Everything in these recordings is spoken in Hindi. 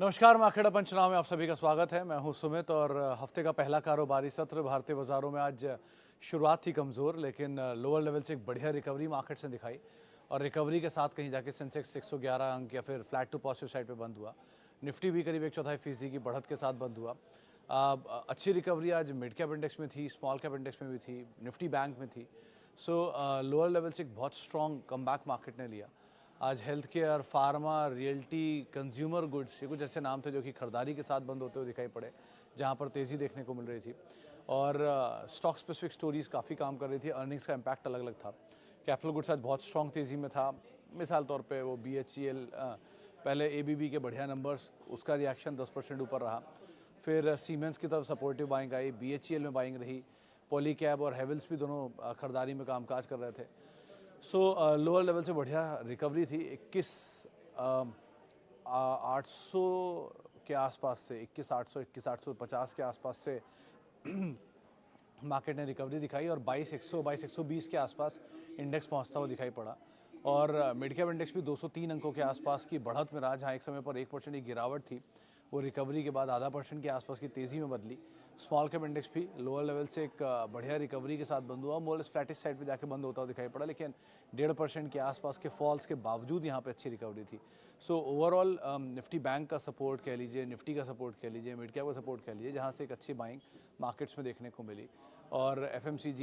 नमस्कार, मार्केट पंचनामे में आप सभी का स्वागत है। मैं हूं सुमित और हफ्ते का पहला कारोबारी सत्र भारतीय बाजारों में आज शुरुआत थी कमज़ोर, लेकिन लोअर लेवल से एक बढ़िया रिकवरी मार्केट ने दिखाई और रिकवरी के साथ कहीं जाके सेंसेक्स 111 अंक या फिर फ्लैट टू पॉजिटिव साइड पे बंद हुआ। निफ्टी भी करीब 1/4% की बढ़त के साथ बंद हुआ। अच्छी रिकवरी आज मिड कैप इंडेक्स में थी, स्मॉल कैप इंडेक्स में भी थी, निफ्टी बैंक में थी। सो लोअर लेवल से एक बहुत स्ट्रॉन्ग कमबैक मार्केट ने लिया। आज health care, pharma, realty, consumer goods, ये कुछ ऐसे नाम थे जो कि खरीदारी के साथ बंद होते हुए दिखाई पड़े, जहां पर तेज़ी देखने को मिल रही थी। और स्टॉक स्पेसिफिक स्टोरीज काफ़ी काम कर रही थी। अर्निंग्स का इम्पैक्ट अलग अलग था। कैपिटल गुड्स आज बहुत स्ट्रॉन्ग तेज़ी में था। मिसाल तौर पे वो BHEL, पहले ABB के बढ़िया नंबर्स, उसका रिएक्शन 10% ऊपर रहा। फिर सीमेंस की तरफ सपोर्टिव बाइंग आई, BHEL में बाइंग रही। पॉलीकैब और हेवल्स भी दोनों खरीदारी में कामकाज कर रहे थे। सो लोअर लेवल से बढ़िया रिकवरी थी। 800 के आसपास से 21,800 21,850 के आसपास से मार्केट ने रिकवरी दिखाई और 22,100 22,120 के आसपास इंडेक्स पहुंचता हुआ दिखाई पड़ा। और मिड कैप इंडेक्स भी 203 अंकों के आसपास की बढ़त में रहा, जहां एक समय पर 1% की गिरावट थी, वो रिकवरी के बाद आधा % के आसपास की तेज़ी में बदली। स्मॉल कैप इंडेक्स भी लोअर लेवल से एक बढ़िया रिकवरी के साथ बंद हुआ, मोर फ्लैटिश साइड पे जाके बंद होता हुआ दिखाई पड़ा, लेकिन 1.5% के आसपास के फॉल्स के बावजूद यहाँ पे अच्छी रिकवरी थी। सो ओवरऑल निफ्टी बैंक का सपोर्ट कह लीजिए, निफ्टी का सपोर्ट कह लीजिए, मिड कैप का सपोर्ट कह लीजिए, जहाँ से एक अच्छी बाइंग मार्केट्स में देखने को मिली। और FMCG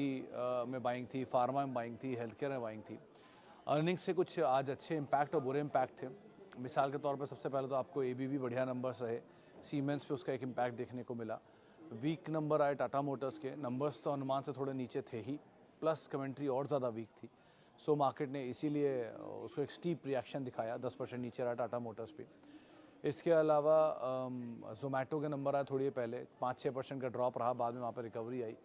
में बाइंग थी, फार्मा में बाइंग थी, हेल्थ केयर में बाइंग थी। अर्निंग्स से कुछ आज अच्छे इम्पैक्ट और बुरे इम्पैक्ट थे। मिसाल के तौर पर सबसे पहले तो आपको ABB बढ़िया नंबर्स रहे, सीमेंस पे उसका एक इम्पैक्ट देखने को मिला। वीक नंबर आए टाटा मोटर्स के, नंबर्स तो अनुमान से थोड़े नीचे थे ही, प्लस कमेंट्री और ज़्यादा वीक थी। सो मार्केट ने इसीलिए उसको एक स्टीप रिएक्शन दिखाया, 10% नीचे रहा टाटा मोटर्स पे। इसके अलावा जोमेटो के नंबर आए थोड़ी देर पहले, 5-6% का ड्रॉप रहा, बाद में वहाँ पर रिकवरी आई।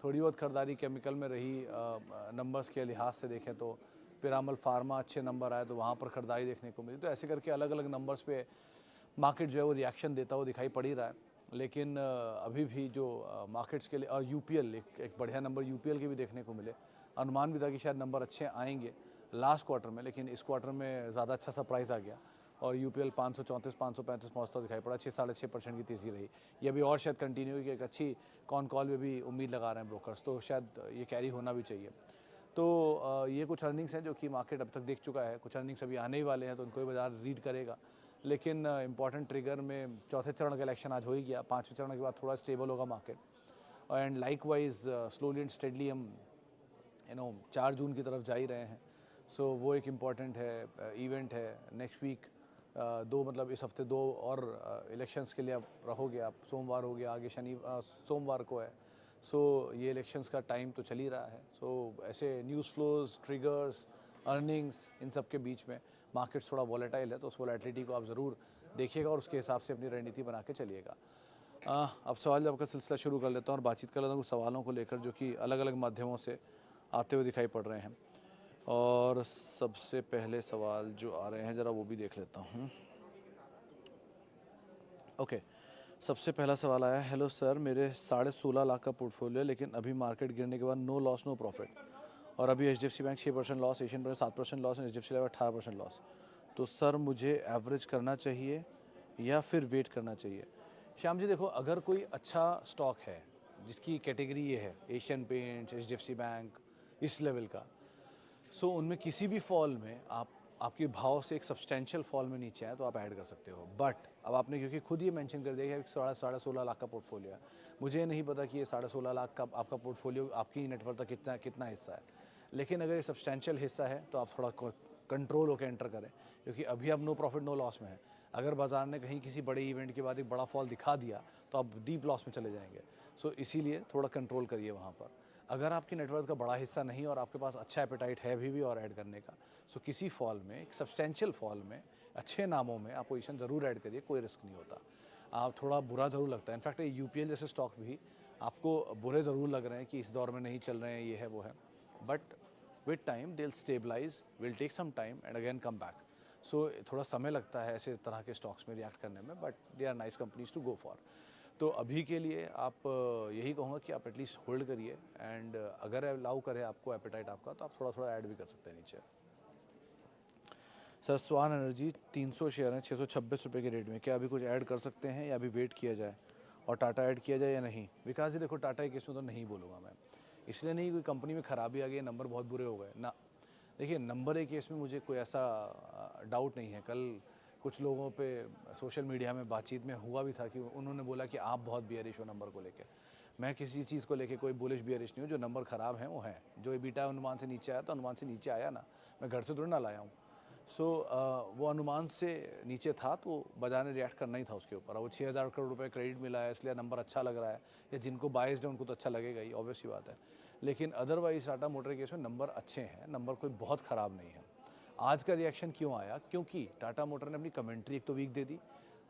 थोड़ी बहुत खरीदारी केमिकल में रही, नंबर्स के लिहाज से देखें तो पिरामल फार्मा अच्छे नंबर आए तो वहाँ पर खरीदारी देखने को मिली। तो ऐसे करके अलग अलग नंबर्स पे मार्केट जो है वो रिएक्शन देता हुआ दिखाई पड़ ही रहा है। लेकिन अभी भी जो मार्केट्स के लिए और UPL एक बढ़िया नंबर UPL के भी देखने को मिले। अनुमान भी था कि शायद नंबर अच्छे आएंगे लास्ट क्वार्टर में, लेकिन इस क्वार्टर में ज़्यादा अच्छा सरप्राइज़ आ गया और UPL 534 535 पहुँचता दिखाई पड़ा। 6-6.5% की तेज़ी रही। ये अभी और शायद कंटिन्यू की एक अच्छी कॉन कॉल में भी उम्मीद लगा रहे हैं ब्रोकर्स, तो शायद ये कैरी होना भी चाहिए। तो ये कुछ अर्निंग्स हैं जो कि मार्केट अब तक देख चुका है। कुछ अर्निंग्स अभी आने ही वाले हैं, तो उनको ही बाजार रीड करेगा। लेकिन इंपॉर्टेंट ट्रिगर में चौथे चरण का इलेक्शन आज हो ही गया। 5वें चरण के बाद थोड़ा स्टेबल होगा market. And likewise slowly and steadily हम 4 जून की तरफ जा ही रहे हैं। सो वो एक इम्पॉर्टेंट है, इवेंट है नेक्स्ट वीक। मतलब इस हफ्ते 2 और इलेक्शंस के लिए आप रहोगे। आप सोमवार हो गया, आगे सोमवार को है। सो ये इलेक्शंस का टाइम तो चल ही रहा है। सो ऐसे न्यूज़ फ्लोज, ट्रिगर्स, अर्निंग्स, इन सब के बीच में मार्केट्स थोड़ा वॉलेटाइल है, तो उस वॉलेटिलिटी को आप ज़रूर देखिएगा और उसके हिसाब से अपनी रणनीति बना के चलिएगा। अब सवाल जवाब का सिलसिला शुरू कर लेता हूँ और बातचीत कर लेता हूँ कुछ सवालों को लेकर जो कि अलग अलग माध्यमों से आते हुए दिखाई पड़ रहे हैं। और सबसे पहले सवाल जो आ रहे हैं ज़रा वो भी देख लेता हूँ। ओके, सबसे पहला सवाल आया, हेलो सर, मेरे 16.5 लाख का पोर्टफोलियो है, लेकिन अभी मार्केट गिरने के बाद नो लॉस नो प्रॉफिट, और अभी HDFC bank 6% loss, Asian bank 7% loss और HDFC लाइफ 18% लॉस। तो सर मुझे एवरेज करना चाहिए या फिर वेट करना चाहिए? श्याम जी देखो, अगर कोई अच्छा स्टॉक है जिसकी कैटेगरी ये है, एशियन पेंट्स, HDFC बैंक, इस लेवल का, सो उनमें किसी भी फॉल में आपके भाव से एक सब्सटेंशियल फॉल में नीचे आए तो आप ऐड कर सकते हो। बट अब आपने क्योंकि खुद ये मेंशन कर दिया कि 16.5 लाख का पोर्टफोलियो है, मुझे नहीं पता कि ये 16.5 लाख का आपका पोर्टफोलियो आपकी नेटवर्थ का कितना कितना हिस्सा है। लेकिन अगर ये सब्सटेंशियल हिस्सा है तो आप थोड़ा कंट्रोल होकर एंटर करें, क्योंकि अभी आप नो प्रॉफिट नो लॉस में है। अगर बाजार ने कहीं किसी बड़े इवेंट के बाद एक बड़ा फॉल दिखा दिया तो आप डीप लॉस में चले जाएंगे। सो इसीलिए थोड़ा कंट्रोल करिए वहाँ पर। अगर आपकी नेटवर्थ का बड़ा हिस्सा नहीं और आपके पास अच्छा एपेटाइट है भी और ऐड करने का, सो किसी फॉल में, एक सब्सटेंशियल फॉल में, अच्छे नामों में आप पोजीशन ज़रूर ऐड करिए, कोई रिस्क नहीं होता। आप थोड़ा बुरा ज़रूर लगता है, इनफैक्ट UPL जैसे स्टॉक भी आपको बुरे ज़रूर लग रहे हैं कि इस दौर में नहीं चल रहे हैं, ये है वो है, but with time they will stabilise, will take some time and again come back. So थोड़ा समय लगता है ऐसे तरह के स्टॉक्स में रिएक्ट करने में, but they are nice companies to go for. तो अभी के लिए आप यही कहूँगा कि आप एटलीस्ट होल्ड करिए, एंड अगर अलाउ करे आपको एपेटाइट आपका, तो आप थोड़ा थोड़ा ऐड भी कर सकते हैं नीचे। सर स्वान एनर्जी 300 शेयर हैं 626 रुपये के रेट में, क्या अभी कुछ ऐड कर सकते हैं या अभी वेट किया जाए, और टाटा ऐड किया जाए या नहीं? विकास जी देखो, टाटा के केस में तो नहीं बोलूँगा मैं, इसलिए नहीं कोई कंपनी में ख़राबी आ गई, नंबर बहुत बुरे हो गए ना। देखिए नंबर एक केस में मुझे कोई ऐसा डाउट नहीं है। कल कुछ लोगों पे सोशल मीडिया में बातचीत में हुआ भी था कि उन्होंने बोला कि आप बहुत बियरिश हो नंबर को लेके। मैं किसी चीज़ को लेके कोई बुलिश बियरिश नहीं हूँ, जो नंबर ख़राब हैं वो हैं। जो EBITDA अनुमान से नीचे आया तो अनुमान से नीचे आया ना, मैं घर से थोड़ी ना लाया हूँ। सो वो अनुमान से नीचे था तो बाजार ने रिएक्ट करना ही था उसके ऊपर। वो 6,000 करोड़ रुपए क्रेडिट मिला है इसलिए नंबर अच्छा लग रहा है, या जिनको बायस्ड है उनको तो अच्छा लगेगा ही, ऑब्वियस सी बात है। लेकिन अदरवाइज टाटा मोटर के केस में नंबर अच्छे हैं, नंबर कोई बहुत ख़राब नहीं है। आज का रिएक्शन क्यों आया? क्योंकि टाटा मोटर ने अपनी कमेंट्री एक तो वीक दे दी,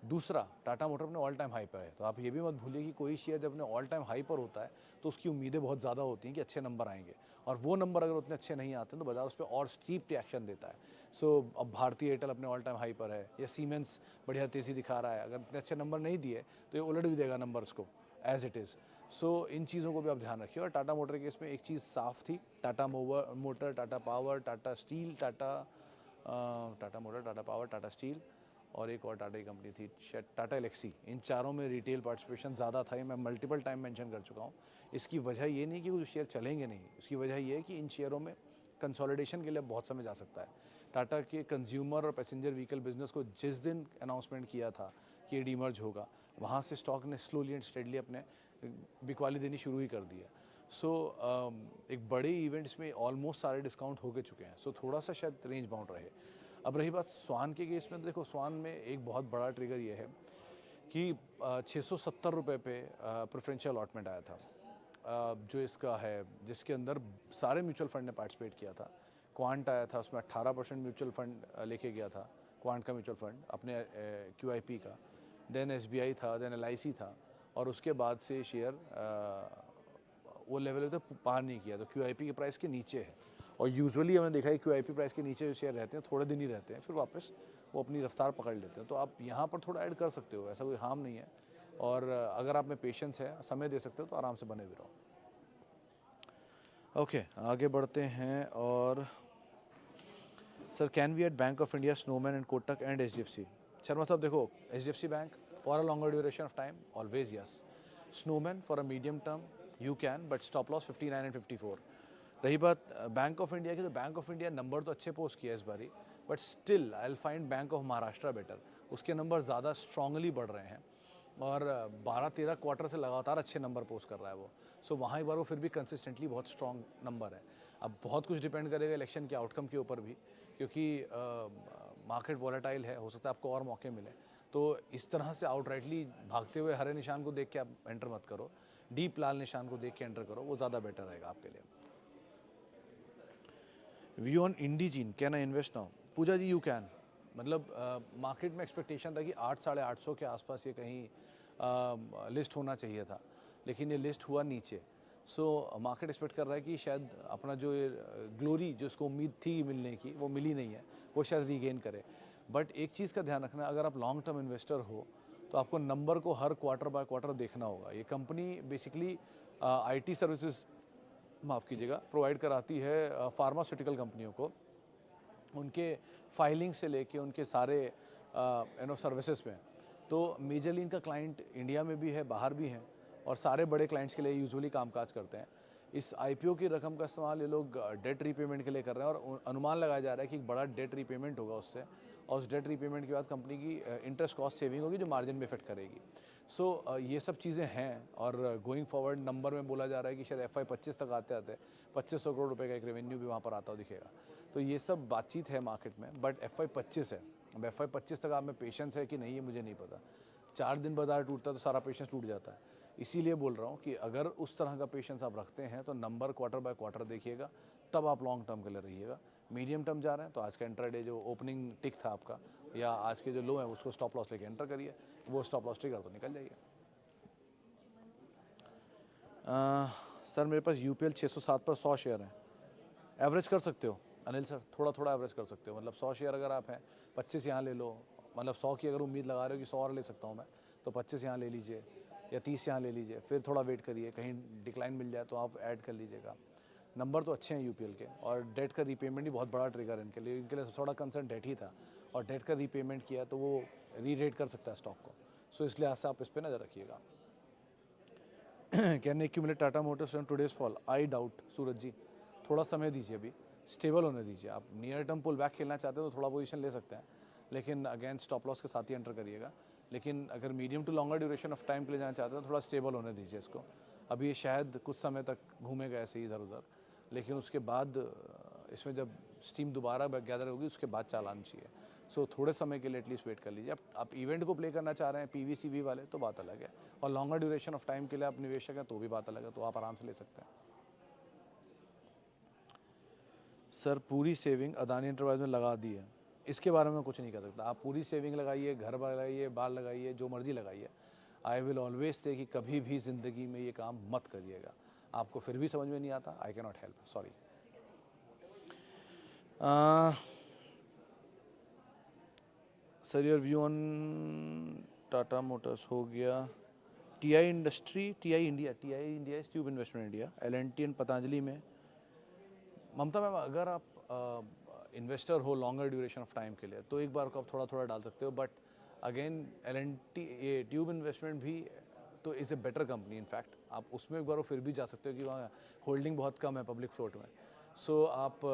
दूसरा टाटा मोटर अपने ऑल टाइम हाई पर है। तो आप ये भी मत भूलिए कि कोई शेयर जब अपने ऑल टाइम हाई पर होता है तो उसकी उम्मीदें बहुत ज़्यादा होती हैं कि अच्छे नंबर आएंगे, और वो नंबर अगर उतने अच्छे नहीं आते तो बाजार उस पर और स्टीप रिएक्शन देता है। सो अब भारतीय एयरटेल अपने ऑल टाइम हाई पर है, या सीमेंस बढ़िया तेज़ी दिखा रहा है, अगर इतने अच्छे नंबर नहीं दिए तो ये उलट भी देगा नंबर्स को एज इट इज़। सो इन चीज़ों को भी आप ध्यान रखिए। और टाटा मोटर के इसमें एक चीज़ साफ थी, Tata motor, Tata power, Tata steel, Tata motor, Tata power, Tata steel, और एक और टाटा की कंपनी थी शायद टाटा एलेक्सी, इन चारों में रिटेल पार्टिसिपेशन ज़्यादा था। ये मैं मल्टीपल टाइम मेंशन कर चुका हूँ। इसकी वजह ये नहीं कि वो शेयर चलेंगे नहीं, इसकी वजह ये है कि इन शेयरों में कंसोलिडेशन के लिए बहुत समय जा सकता है। टाटा के कंज्यूमर और पैसेंजर व्हीकल बिजनेस को जिस दिन अनाउंसमेंट किया था कि ये डीमर्ज होगा, वहाँ से स्टॉक ने स्लोली एंड स्टेडली अपने बिकवाली देनी शुरू ही कर दी है। सो एक बड़े इवेंट्स में ऑलमोस्ट सारे डिस्काउंट हो के चुके हैं, सो थोड़ा सा शायद रेंज बाउंड रहे। अब रही बात स्वान के केस में, तो देखो स्वान में एक बहुत बड़ा ट्रिगर ये है कि 670 रुपये पे प्रेफरेंशियल अलॉटमेंट आया था, जो इसका है, जिसके अंदर सारे म्यूचुअल फंड ने पार्टिसिपेट किया था। क्वांट आया था, उसमें 18% म्यूचुअल फंड लेके गया था, क्वांट का म्यूचुअल फंड अपने QIP का। देन SBI था, देन LIC था, और उसके बाद से शेयर वो लेवल तक पार नहीं किया, तो QIP के प्राइस के नीचे है। और यूजुअली हमने देखा है QIP प्राइस के नीचे जो शेयर रहते हैं थोड़े दिन ही रहते हैं, फिर वापस वो अपनी रफ्तार पकड़ लेते हैं। तो आप यहाँ पर थोड़ा ऐड कर सकते हो, ऐसा कोई हार्म नहीं है। और अगर आप में पेशेंस है, समय दे सकते हो, तो आराम से बने भी रहो। ओके, आगे बढ़ते हैं। और sir can we at Bank of India, Snowman and Kotak and HDFC? Sharma साहब देखो, HDFC bank for a longer duration of time always yes, Snowman for a medium term you can, but stop loss 59 and 54। रही बात बैंक ऑफ इंडिया की, तो बैंक ऑफ इंडिया नंबर तो अच्छे पोस्ट किया इस बारी, but still I will find bank of Maharashtra better. उसके नंबर ज़्यादा स्ट्रांगली बढ़ रहे हैं, और 12-13 क्वार्टर से लगातार अच्छे नंबर पोस्ट कर रहा है वो। सो वहाँ एक बार वो फिर भी कंसिस्टेंटली बहुत स्ट्रॉन्ग नंबर है। अब बहुत कुछ डिपेंड करेगा इलेक्शन के आउटकम के ऊपर भी, क्योंकि मार्केट वॉलेटाइल है, हो सकता है आपको और मौके मिले। तो इस तरह से आउटराइटली भागते हुए हरे निशान को देख के आप एंटर मत करो, डीप लाल निशान को देख के एंटर करो, वो ज़्यादा बेटर रहेगा आपके लिए। View on Indegene, can I invest now? Puja ji you can, मतलब मार्केट में एक्सपेक्टेशन था कि 800-850 के आसपास ये कहीं लिस्ट होना चाहिए था, लेकिन ये लिस्ट हुआ नीचे। सो मार्केट एक्सपेक्ट कर रहा है कि शायद अपना जो ग्लोरी जो उसको उम्मीद थी मिलने की, वो मिली नहीं है, वो शायद रीगेन करे। बट एक चीज़ का ध्यान रखना, अगर आप लॉन्ग टर्म इन्वेस्टर हो तो आपको नंबर को हर क्वार्टर बाय क्वार्टर देखना होगा। ये कंपनी बेसिकली IT सर्विसेज, माफ़ कीजिएगा, प्रोवाइड कराती है फार्मास्यूटिकल कंपनियों को, उनके फाइलिंग से लेके उनके सारे सर्विसेज में। तो मेजरली इनका क्लाइंट इंडिया में भी है, बाहर भी हैं, और सारे बड़े क्लाइंट्स के लिए यूजुअली कामकाज करते हैं। इस IPO की रकम का इस्तेमाल ये लोग डेट रीपेमेंट के लिए कर रहे हैं, और अनुमान लगाया जा रहा है कि एक बड़ा डेट रीपेमेंट होगा उससे, और उस डेट रीपेमेंट के बाद कंपनी की इंटरेस्ट कॉस्ट सेविंग होगी, जो मार्जिन में इफेक्ट करेगी। सो ये सब चीज़ें हैं। और गोइंग फॉरवर्ड नंबर में बोला जा रहा है कि शायद FY 25 तक आते आते 2500 करोड़ रुपए का एक रेवेन्यू भी वहाँ पर आता हुआ दिखेगा। तो ये सब बातचीत है मार्केट में, बट FY 25 है। अब FY 25 तक आप में पेशेंस है कि नहीं, ये मुझे नहीं पता। 4 दिन बाजार टूटता है तो सारा पेशेंस टूट जाता है। इसीलिए बोल रहा हूँ कि अगर उस तरह का पेशेंस आप रखते हैं तो नंबर क्वार्टर बाय क्वार्टर देखिएगा, तब आप लॉन्ग टर्म के लिए रहिएगा। मीडियम टर्म जा रहे हैं तो आज का इंट्राडे जो ओपनिंग टिक था आपका, या आज के जो लो है, उसको स्टॉप लॉस लेके एंटर करिए, वो स्टॉप लॉस ट्रिगर तो निकल जाइए। सर मेरे पास UPL 607 पर 100 शेयर हैं, एवरेज कर सकते हो अनिल सर, थोड़ा थोड़ा एवरेज कर सकते हो। मतलब 100 शेयर अगर आप हैं, 25 यहाँ ले लो, मतलब 100 की अगर उम्मीद लगा रहे हो कि 100 और ले सकता हूँ मैं, तो 25 यहाँ ले लीजिए, या 30 यहाँ ले लीजिए, फिर थोड़ा वेट करिए, कहीं डिक्लाइन मिल जाए तो आप ऐड कर लीजिएगा। नंबर तो अच्छे हैं यूपीएल के, और डेट का रीपेमेंट भी बहुत बड़ा ट्रिगर है इनके लिए। थोड़ा कंसर्न डेट ही था, और डेट का रीपेमेंट किया तो वो री-रेट कर सकता है स्टॉक को। सो इसलिए आज से आप इस पर नज़र रखिएगा। Can accumulate Tata Motors on today's fall? I doubt Suraj ji, थोड़ा समय दीजिए, अभी स्टेबल होने दीजिए। आप नियर टर्म पुल बैक खेलना चाहते हो तो थोड़ा पोजीशन ले सकते हैं, लेकिन अगेन स्टॉप लॉस के साथ ही एंटर करिएगा। लेकिन अगर medium to longer duration of time के लिए जाना चाहते हो तो थोड़ा स्टेबल होने दीजिए इसको। अभी ये शायद कुछ समय तक घूमेगा ऐसे ही इधर उधर, लेकिन उसके बाद इसमें जब स्टीम दोबारा गैदर होगी उसके बाद चालान चाहिए। सो थोड़े समय के लिए एटलीस्ट वेट कर लीजिए। आप इवेंट को प्ले करना चाह रहे हैं पीवीसीवी वाले तो बात अलग है, और लॉन्गर ड्यूरेशन ऑफ टाइम के लिए आप निवेशक हैं तो भी बात अलग है, तो आप आराम से ले सकते हैं। सर पूरी सेविंग अदानी एंटरप्राइज में लगा दी है, इसके बारे में कुछ नहीं कर सकता। आप पूरी सेविंग लगाइए, घर लगाइए, बाल लगाइए, जो मर्जी लगाइए। आई विल ऑलवेज से कि कभी भी ज़िंदगी में ये काम मत करिएगा। आपको फिर भी समझ में नहीं आता, I can not help, sorry. Sir your view on Tata Motors हो गया, TI industry, TI India is tube investment India, L&T and Patanjali में। ममता मैम, अगर आप इन्वेस्टर हो लॉन्गर ड्यूरेशन ऑफ टाइम के लिए तो एक बार को आप थोड़ा थोड़ा डाल सकते हो, बट अगेन एल&टी ये ट्यूब इन्वेस्टमेंट भी तो is a better company. In fact आप उसमें एक बार फिर भी जा सकते हो कि वहाँ होल्डिंग बहुत कम है पब्लिक फ्लोट में। सो आप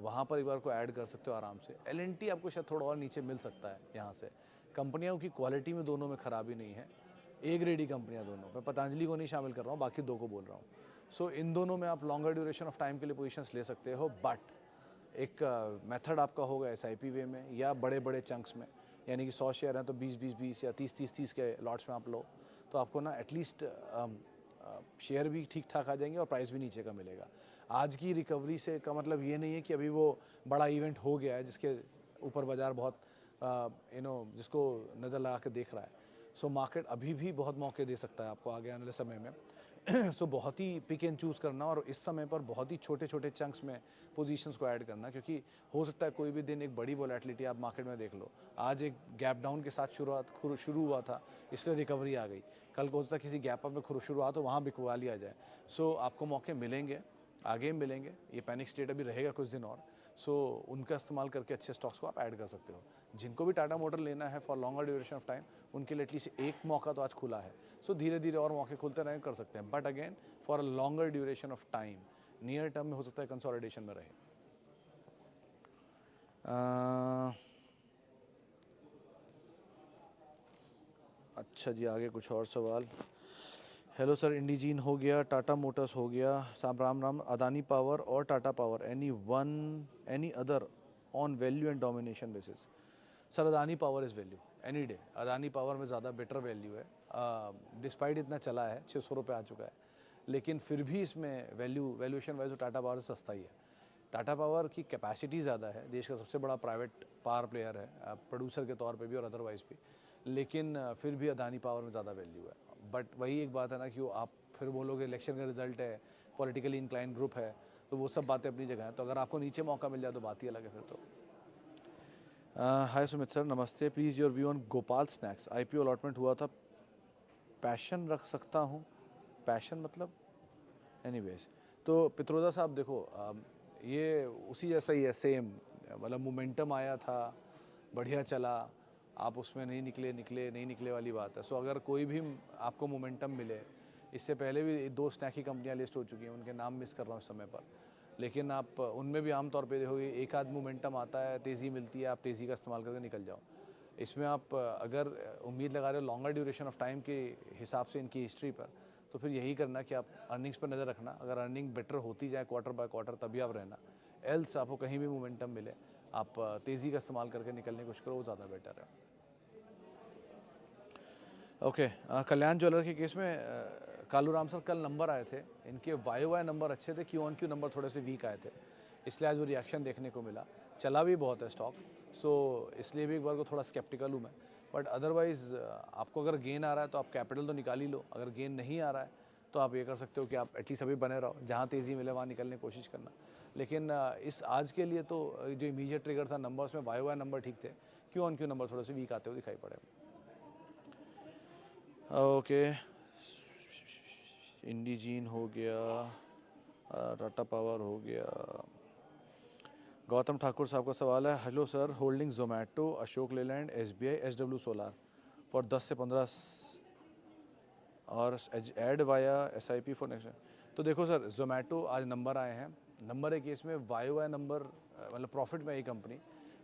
वहाँ पर एक बार को ऐड कर सकते हो आराम से। एल&टी आपको शायद थोड़ा और नीचे मिल सकता है यहाँ से। कंपनियों की क्वालिटी में दोनों में खराबी नहीं है, ए ग्रेडी कंपनियाँ दोनों। मैं पतंजलि को नहीं शामिल कर रहा हूँ, बाकी दो को बोल रहा हूँ। सो इन दोनों में आप लॉन्गर ड्यूरेशन ऑफ टाइम के लिए पोजीशंस ले सकते हो, बट एक मेथड आपका होगा एसआईपी वे में या बड़े बड़े चंक्स में, यानी कि 100 शेयर हैं तो 20-20-20 या 30-30-30 के लॉट्स में आप लो, तो आपको ना एटलीस्ट शेयर भी ठीक ठाक आ जाएंगे और प्राइस भी नीचे का मिलेगा। आज की रिकवरी से का मतलब ये नहीं है कि अभी वो बड़ा इवेंट हो गया है जिसके ऊपर बाजार बहुत जिसको नज़र लगा के देख रहा है। सो मार्केट अभी भी बहुत मौके दे सकता है आपको आगे आने वाले समय में। सो बहुत ही पिक एंड चूज़ करना, और इस समय पर बहुत ही छोटे छोटे चंक्स में पोजीशंस को ऐड करना, क्योंकि हो सकता है कोई भी दिन एक बड़ी वोलेटिलिटी आप मार्केट में देख लो। आज एक गैप डाउन के साथ शुरू हुआ था, इसलिए रिकवरी आ गई। कल को हो सकता है किसी गैप अप में शुरुआत हो, वहाँ बिकवा लिया जाए। सो आपको मौके मिलेंगे, आगे मिलेंगे। ये पैनिक स्टेट अभी रहेगा कुछ दिन और। सो उनका इस्तेमाल करके अच्छे स्टॉक्स को आप ऐड कर सकते हो। जिनको भी टाटा मोटर लेना है for longer duration of time, उनके लिए एटलीस्ट एक मौका तो आज खुला है। सो धीरे धीरे और मौके खुलते रहें, कर सकते हैं, but again for a longer duration of time, near term में हो सकता है कंसोलिडेशन में रहे। अच्छा जी, आगे कुछ और सवाल। हेलो सर, इंडिजीन हो गया, टाटा मोटर्स हो गया, राम अदानी पावर और Tata power, any other on value and domination basis? Sir Adani power is value any day. Adani power में ज़्यादा बेटर वैल्यू है, डिस्पाइट इतना चला है 600 रुपये आ चुका है, लेकिन फिर भी इसमें वैल्यूएशन वाइज टाटा पावर सस्ता ही है। टाटा पावर की कैपेसिटी ज़्यादा है, देश का सबसे बड़ा प्राइवेट पावर प्लेयर है, प्रोड्यूसर के तौर पे भी और अदरवाइज भी, लेकिन फिर भी अदानी पावर में ज़्यादा वैल्यू है। बट वही एक बात है ना कि वो आप फिर बोलोगे इलेक्शन का रिजल्ट है, पॉलिटिकली इंक्लाइन ग्रुप है, तो वो सब बातें अपनी जगह हैं। तो अगर आपको नीचे मौका मिल जाए तो बात ही अलग है फिर तो। हाय सुमित सर, नमस्ते। Please your view on Gopal snacks, IPO allotment हुआ था, पैशन रख सकता हूँ? पैशन मतलब एनीवेज। तो पित्रोदा साहब देखो, ये उसी जैसा ही है सेम, मतलब मोमेंटम आया था, बढ़िया चला, आप उसमें नहीं निकले वाली बात है। सो अगर कोई भी आपको मोमेंटम मिले, इससे पहले भी 2 स्नैकी कंपनियां लिस्ट हो चुकी हैं, उनके नाम मिस कर रहा हूँ इस समय पर, लेकिन आप उनमें भी आमतौर पे देखोगे एक आध मोमेंटम आता है, तेज़ी मिलती है, आप तेज़ी का इस्तेमाल करके निकल जाओ। इसमें आप अगर उम्मीद लगा रहे हो लॉन्गर ड्यूरेशन ऑफ टाइम के हिसाब से इनकी हिस्ट्री पर, तो फिर यही करना कि आप अर्निंग्स पर नज़र रखना। अगर अर्निंग बेटर होती जाए क्वार्टर बाय क्वार्टर तभी आप रहना, एल्स आपको कहीं भी मोमेंटम मिले आप तेज़ी का इस्तेमाल करके निकलने की कोशिश करो, वो ज़्यादा बेटर है। ओके, कल्याण ज्वेलर के केस में कालू राम सर कल नंबर आए थे, इनके वाई नंबर अच्छे थे, क्यू ऑन क्यू नंबर थोड़े से वीक आए थे, इसलिए आज वो रिएक्शन देखने को मिला। चला भी बहुत है स्टॉक, सो इसलिए भी एक बार को थोड़ा स्केप्टिकल हूँ मैं। बट अदरवाइज़ आपको अगर गेन आ रहा है तो आप कैपिटल तो निकाल ही लो, अगर गेन नहीं आ रहा है तो आप ये कर सकते हो कि आप एटलीस्ट अभी बने रहो, जहाँ तेज़ी मिले वहाँ निकलने की कोशिश करना। लेकिन इस आज के लिए तो जो इमीडिएट ट्रिगर था नंबर्स में, वाई नंबर ठीक थे, क्यू ऑन क्यू नंबर थोड़े से वीक आते हुए दिखाई पड़े। ओके, इंडिजीन हो गया, टाटा पावर हो गया। गौतम ठाकुर साहब का सवाल है, hello sir, holding Zomato, Ashok Leyland, SBI, SW solar for 10 से 15 और add via SIP for next. तो देखो सर, जोमेटो आज नंबर आए हैं, नंबर है केस में वाई नंबर, मतलब प्रॉफिट में ही कंपनी,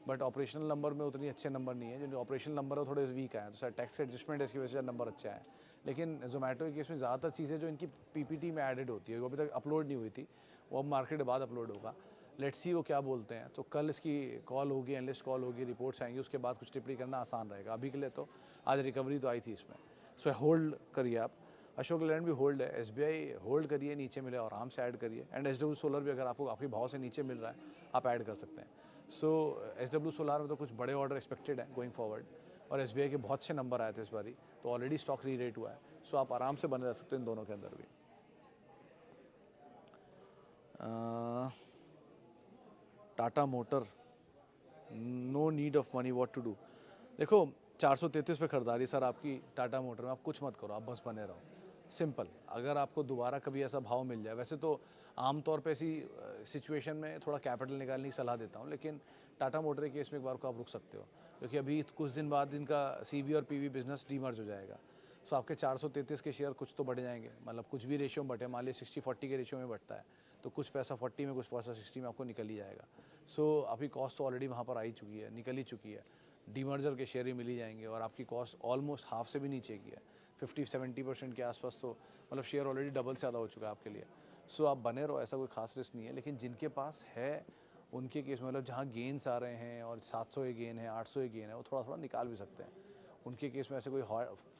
बट ऑपरेशनल नंबर में उतनी अच्छे नंबर नहीं है। जो ऑपरेशनल नंबर है वो थोड़े वीक आए हैं, तो सर टैक्स एडजस्टमेंट है, इसकी वजह से नंबर अच्छे आए। लेकिन जोमेटो के केस में ज़्यादातर चीज़ें जो इनकी पीपीटी में एडेड होती है वो अभी तक अपलोड नहीं हुई थी, वो अब मार्केट के बाद अपलोड होगा। लेट्स सी वो क्या बोलते हैं। तो कल इसकी कॉल होगी, एनालिस्ट कॉल होगी, रिपोर्ट्स आएंगी, उसके बाद कुछ टिप्पणी करना आसान रहेगा। अभी के लिए तो आज रिकवरी तो आई थी इसमें, सो होल्ड करिए आप। अशोक लेलैंड भी होल्ड है, एसबीआई होल्ड करिए, नीचे मिले और आराम से ऐड करिए। एंड एसडब्ल्यू सोलर भी अगर आपको आपके भाव से नीचे मिल रहा है आप ऐड कर सकते हैं। सो एसडब्ल्यू सोलर में तो कुछ बड़े ऑर्डर एक्सपेक्टेड है गोइंग फॉरवर्ड, और एसबीआई के बहुत से नंबर आए थे इस बारी, तो ऑलरेडी स्टॉक री रेट हुआ है। सो आप आराम से बने रह सकते हैं इन दोनों के अंदर भी। Tata motor, no need of money, what to do. देखो 433 पे खरीदारी सर आपकी टाटा मोटर में, आप कुछ मत करो, आप बस बने रहो, सिंपल। अगर आपको दोबारा कभी ऐसा भाव मिल जाए, वैसे तो आमतौर पे ऐसी सिचुएशन में थोड़ा कैपिटल निकालने की सलाह देता हूँ, लेकिन टाटा मोटर के केस में एक बार को आप रुक सकते हो, क्योंकि अभी कुछ दिन बाद इनका सीवी और पीवी बिजनेस डीमर्ज हो जाएगा। सो आपके 433 के शेयर कुछ तो बढ़ जाएंगे, मतलब कुछ भी रेशियो में बढ़े, मान लीजिए 60-40 के रेशियो में बढ़ता है, तो कुछ पैसा 40 में, कुछ पैसा 60 में आपको निकल ही जाएगा। सो आपकी कॉस्ट तो ऑलरेडी वहाँ पर आ ही चुकी है, निकल ही चुकी है, डीमर्जर के शेयर ही मिल ही जाएंगे, और आपकी कॉस्ट ऑलमोस्ट हाफ से भी नीचे की है, 50-70% के आसपास। तो मतलब शेयर ऑलरेडी डबल से ज़्यादा हो चुका है आपके लिए। सो आप बने रहो, ऐसा कोई खास रिस्क नहीं है। लेकिन जिनके पास है उनके केस में, मतलब जहाँ गेन्स आ रहे हैं और 700 के गेन है, 800 के गेन है, वो थोड़ा थोड़ा निकाल भी सकते हैं। उनके केस में ऐसे कोई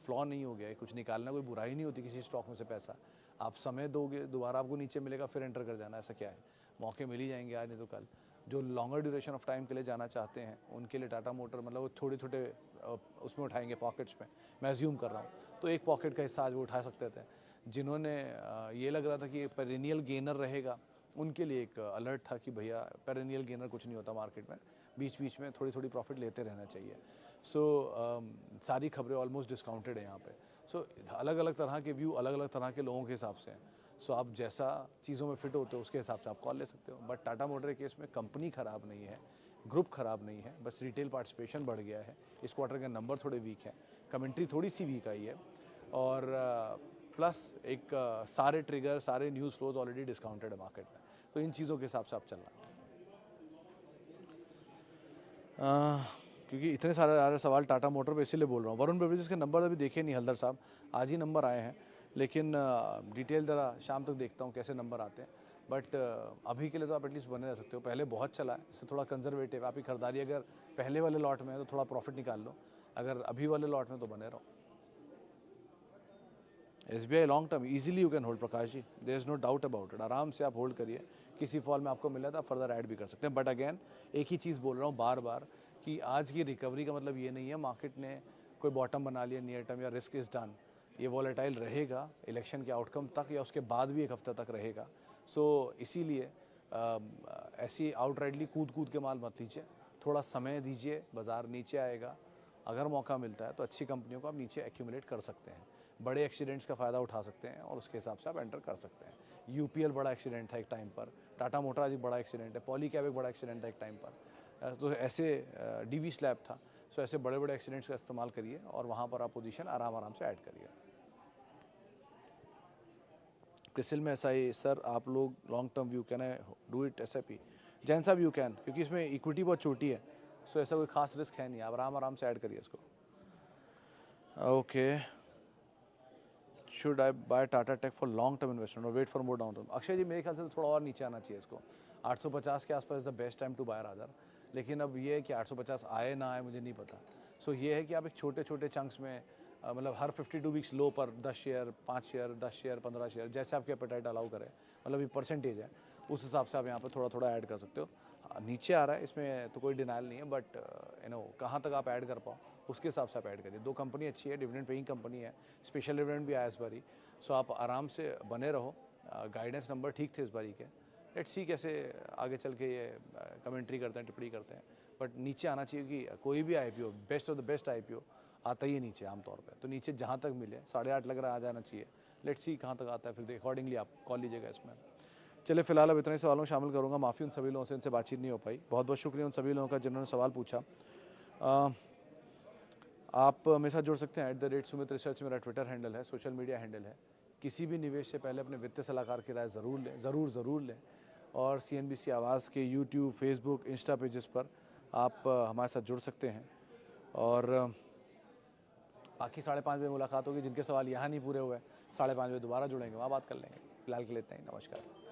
फ्लॉ नहीं हो गया है, कुछ निकालना कोई बुराई नहीं होती किसी स्टॉक में से पैसा। आप समय दोगे, दोबारा आपको नीचे मिलेगा, फिर एंटर कर जाना, ऐसा क्या है, मौके मिल ही जाएंगे आज नहीं तो कल। जो लॉन्गर ड्यूरेशन ऑफ टाइम के लिए जाना चाहते हैं उनके लिए टाटा मोटर, मतलब वो छोटे छोटे उसमें उठाएंगे, पॉकेट्स में, मैं अज्यूम कर रहा हूँ, तो एक पॉकेट का हिस्सा आज वो उठा सकते थे। जिन्होंने ये लग रहा था कि पेरेनियल गेनर रहेगा, उनके लिए एक अलर्ट था कि भैया पेरेनियल गेनर कुछ नहीं होता मार्केट में, बीच बीच में थोड़ी थोड़ी प्रॉफिट लेते रहना चाहिए। सो सारी खबरें ऑलमोस्ट डिस्काउंटेड है यहाँ पे। सो अलग अलग तरह के व्यू अलग अलग तरह के लोगों के हिसाब से हैं। सो आप जैसा चीज़ों में फिट होते हो उसके हिसाब से आप कॉल ले सकते हो। बट टाटा मोटर के केस में कंपनी ख़राब नहीं है, ग्रुप ख़राब नहीं है, बस रिटेल पार्टिसिपेशन बढ़ गया है। इस क्वार्टर के नंबर थोड़े वीक हैं, कमेंट्री थोड़ी सी वीक आई है, और प्लस एक सारे ट्रिगर, सारे न्यूज़ फ्लोज ऑलरेडी डिस्काउंटेड है मार्केट में, तो इन चीज़ों के हिसाब से आप चलना। क्योंकि इतने सारे आ रहे सवाल टाटा मोटर पे, इसीलिए बोल रहा हूँ। वरुण बेवरेजेस के नंबर अभी देखे नहीं हल्दर साहब, आज ही नंबर आए हैं, लेकिन डिटेल ज़रा शाम तक देखता हूँ कैसे नंबर आते हैं। बट अभी के लिए तो आप एटलीस्ट बने रह सकते हो। पहले बहुत चला है, इससे थोड़ा कंजर्वेटिव आपकी खरीदारी, अगर पहले वाले लॉट में है तो थोड़ा प्रॉफिट निकाल लो, अगर अभी वाले लॉट में तो बने रहो। SBI long term easily you can hold Prakash ji, there is no doubt about it, आराम से आप होल्ड करिए। किसी फॉल में आपको मिला था फर्दर ऐड भी कर सकते हैं। बट अगेन एक ही चीज़ बोल रहा हूँ बार बार, कि आज की रिकवरी का मतलब ये नहीं है मार्केट ने कोई बॉटम बना लिया नियर टर्म, या रिस्क इज़ डन। ये वॉलेटाइल रहेगा इलेक्शन के आउटकम तक, या उसके बाद भी एक हफ्ते तक रहेगा। सो इसीलिए ऐसी आउटराइटली कूद कूद के माल मत लीजिए, थोड़ा समय दीजिए, बाज़ार नीचे आएगा। अगर मौका मिलता है तो अच्छी कंपनियों को आप नीचे एक्यूमुलेट कर सकते हैं, बड़े एक्सीडेंट्स का फ़ायदा उठा सकते हैं, और उसके हिसाब से आप एंटर कर सकते हैं। यूपीएल बड़ा एक्सीडेंट था एक टाइम पर, टाटा मोटर आज एक बड़ा एक्सीडेंट है, पॉली कैब एक बड़ा एक्सीडेंट था एक टाइम पर, तो ऐसे डीवी स्लैब था। सो ऐसे बड़े बड़े एक्सीडेंट्स का इस्तेमाल करिए, और वहाँ पर आप पोजीशन आराम आराम से ऐड करिए। क्रिसिल में SI सर, आप लोग long term view, can I do it SIP? Jain साहब यू कैन, क्योंकि इसमें इक्विटी बहुत छोटी है, सो ऐसा कोई खास रिस्क है नहीं, आप आराम आराम से ऐड करिए इसको। Okay, should I buy Tata Tech for long term investment और wait for more down term? Akshay ji मेरे ख्याल से तो थोड़ा और नीचे आना चाहिए इसको, 850 के आसपास is the best time to buy rather. लेकिन अब ये है कि 850 आए ना आए मुझे नहीं पता। सो ये है कि आप एक छोटे छोटे चंक्स में, मतलब हर 52 वीक्स लो पर 10 शेयर, 5 शेयर, 10 शेयर, 15 शेयर, जैसे आपके एपेटाइट अलाउ करे, मतलब ये परसेंटेज है, उस हिसाब से आप यहाँ पर थोड़ा थोड़ा ऐड कर सकते हो। नीचे आ रहा है इसमें तो कोई डिनाइल नहीं है, बट कहाँ तक आप ऐड कर पाओ उसके हिसाब से आप ऐड करिए। दो कंपनी अच्छी है, डिविडेंड पेइंग कंपनी है, स्पेशल डिविडेंड भी आया इस बारी। सो आप आराम से बने रहो। गाइडेंस नंबर ठीक थे इस बारी के, लेट्स सी कैसे आगे चल के ये कमेंट्री करते हैं, टिप्पणी करते हैं। बट नीचे आना चाहिए, कि कोई भी IPO, best of the best IPO आता ही है नीचे आमतौर पे, तो नीचे जहाँ तक मिले 8.5 लग रहा है आ जाना चाहिए। लेट्स सी कहाँ तक आता है, फिर अकॉर्डिंगली आप कॉल लीजिएगा इसमें। चलिए फिलहाल अब इतने सवालों में शामिल करूँगा, माफ़ी उन सभी लोगों से इनसे बातचीत नहीं हो पाई। बहुत बहुत शुक्रिया उन सभी लोगों का जिन्होंने सवाल पूछा। आप मेरे साथ जुड़ सकते हैं @सुमित रिसर्च मेरा ट्विटर हैंडल है, सोशल मीडिया हैंडल है। किसी भी निवेश से पहले अपने वित्तीय सलाहकार की राय ज़रूर लें, ज़रूर लें। और CNBC आवाज़ के यूट्यूब, फेसबुक, इंस्टा पेजेस पर आप हमारे साथ जुड़ सकते हैं। और बाकी 5:30 बजे मुलाकात होगी। जिनके सवाल यहाँ नहीं पूरे हुए, 5:30 बजे दोबारा जुड़ेंगे, वहाँ बात कर लेंगे। फिलहाल के लिए इतना ही, नमस्कार।